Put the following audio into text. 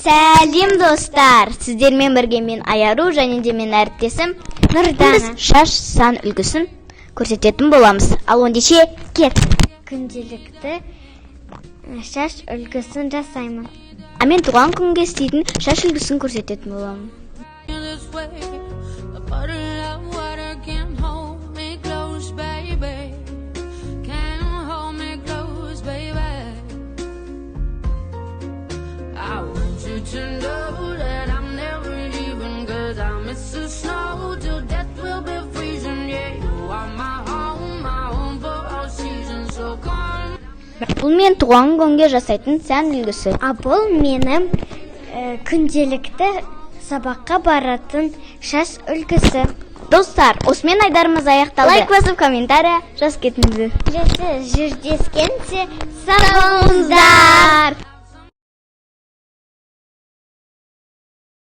Сәлем достар, сіздермен бірге мен Аяру және де мен әріптесім Нұрдана. Біз шаш сан үлгісін көрсететін боламыз. Ал ондеше кет. Күнделікті шаш үлгісін жасаймын. Мен туған күнге істейтін шаш үлгісін көрсететін боламын. To know that I'm never leaving, 'cause I miss the snow till death will be freezing. Yeah, you are my home for all seasons. So come. Бұл мен туған күнге жасайтын сән үлгісі. Бұл менің күнделікті сабаққа баратын шаш үлгісі. Достар, осымен айдарымыз аяқталды. Лайк басып, комментария жазып кетіңіздер. Жүрдескенше сау болыңыздар.